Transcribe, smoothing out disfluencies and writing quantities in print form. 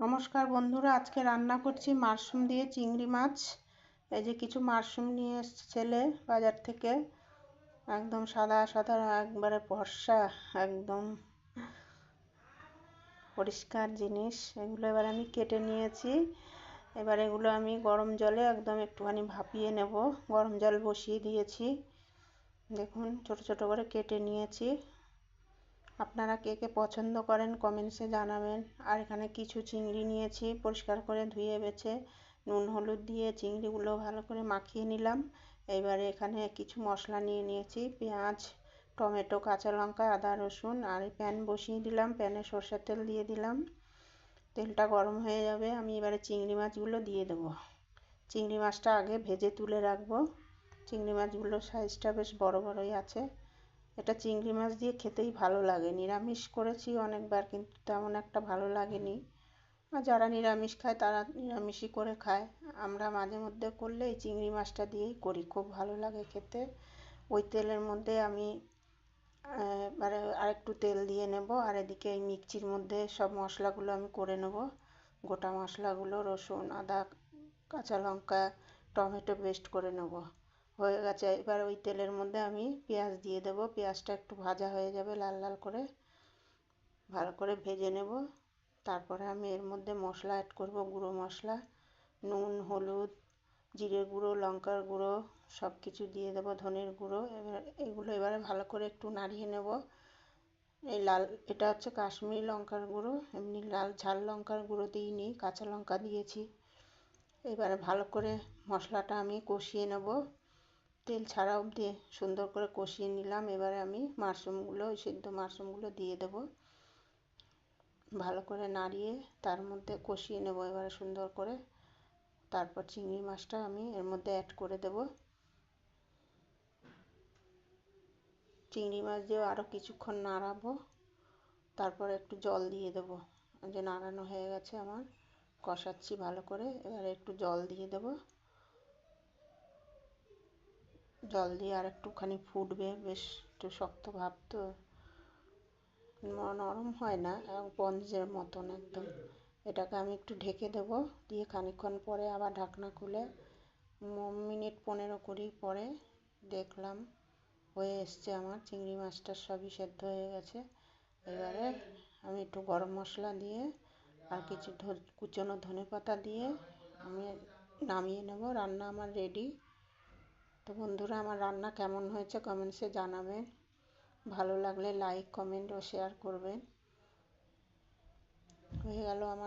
নমস্কার বন্ধুরা, আজকে রান্না করছি মাশরুম দিয়ে চিংড়ি মাছ। এই যে কিছু মাশরুম নিয়ে এসেছে ছেলে বাজার থেকে, একদম সাদা সাদা, একবারে ফর্সা, একদম পরিষ্কার জিনিস। এগুলো এবার আমি কেটে নিয়েছি। এবার এগুলো আমি গরম জলে একদম একটুখানি ভাপিয়ে নেব। গরম জল বসিয়ে দিয়েছি, দেখুন ছোট ছোট করে কেটে নিয়েছি। আপনারা কে কে পছন্দ করেন কমেন্টসে জানাবেন। আর এখানে কিছু চিংড়ি নিয়েছি, পরিষ্কার করে ধুয়ে বেছে নুন হলুদ দিয়ে চিংড়িগুলো ভালো করে মাখিয়ে নিলাম। এবারে এখানে কিছু মশলা নিয়ে নিয়েছি, পেঁয়াজ, টমেটো, কাঁচা লঙ্কা, আদা রসুন। আর প্যান বসিয়ে দিলাম, প্যানে সরষের তেল দিয়ে দিলাম। তেলটা গরম হয়ে যাবে, আমি এবারে চিংড়ি মাছগুলো দিয়ে দেবো। চিংড়ি মাছটা আগে ভেজে তুলে রাখবো। চিংড়ি মাছগুলোর সাইজটা বেশ বড় বড়ই আছে। এটা চিংড়ি মাছ দিয়ে খেতেই ভালো লাগে। নিরামিষ করেছি অনেকবার, কিন্তু তেমন একটা ভালো লাগেনি। আর যারা নিরামিষ খায় তারা নিরামিষই করে খায়। আমরা মাঝে মধ্যে করলে এই চিংড়ি মাছটা দিয়েই করি, খুব ভালো লাগে খেতে। ওই তেলের মধ্যে আমি এবারে আরেকটু তেল দিয়ে নেব। আর এদিকে এই মিক্সির মধ্যে সব মশলাগুলো আমি করে নেব। গোটা মশলাগুলো রসুন, আদা, কাঁচা লঙ্কা, টমেটো পেস্ট করে নেব। হয়ে গেছে। এবার ওই তেলের মধ্যে আমি পেঁয়াজ দিয়ে দেব। পেঁয়াজটা একটু ভাজা হয়ে যাবে, লাল লাল করে ভালো করে ভেজে নেব। তারপরে আমি এর মধ্যে মশলা অ্যাড করব, গুঁড়ো মশলা, নুন, হলুদ, জিরে গুঁড়ো, লঙ্কার গুঁড়ো সব কিছু দিয়ে দেবো, ধনের গুঁড়ো। এগুলো এবারে ভালো করে একটু নাড়িয়ে নেব। এই লাল, এটা হচ্ছে কাশ্মীরি লঙ্কার গুঁড়ো, এমনি লাল ঝাল লঙ্কার গুঁড়ো দিইনি, কাঁচা লঙ্কা দিয়েছি। এবারে ভালো করে মশলাটা আমি কষিয়ে নেব, তেল ছাড়া অবধি সুন্দর করে কষিয়ে নিলাম। এবারে আমি মাশরুমগুলো, সিদ্ধ মাশরুমগুলো দিয়ে দেব, ভালো করে নাড়িয়ে তার মধ্যে কষিয়ে নেব এবারে সুন্দর করে। তারপর চিংড়ি মাছটা আমি এর মধ্যে অ্যাড করে দেব। চিংড়ি মাছ দিয়ে আরও কিছুক্ষণ নাড়াবো, তারপর একটু জল দিয়ে দেব। যে নাড়ানো হয়ে গেছে আমার, কষাচ্ছি ভালো করে। এবারে একটু জল দিয়ে দেব। জল দিয়ে আর একটুখানি ফুটবে, বেশ একটু শক্ত ভাব তো, নরম হয় না, স্পঞ্জের মতন একদম। এটাকে আমি একটু ঢেকে দেব, দিয়ে খানিকক্ষণ পরে আবার ঢাকনা খুলে মিনিট 15-20 পরে দেখলাম হয়ে এসছে আমার চিংড়ি মাছটা, সবই সেদ্ধ হয়ে গেছে। এবারে আমি একটু গরম মশলা দিয়ে আর কিছু কুচনো ধনেপাতা দিয়ে আমি নামিয়ে নেব। রান্না আমার রেডি। তো বন্ধুরা, আমার রান্না কেমন হয়েছে কমেন্টসে জানাবেন। ভালো লাগলে লাইক, কমেন্ট ও শেয়ার করবেন। হয়ে গেল আমার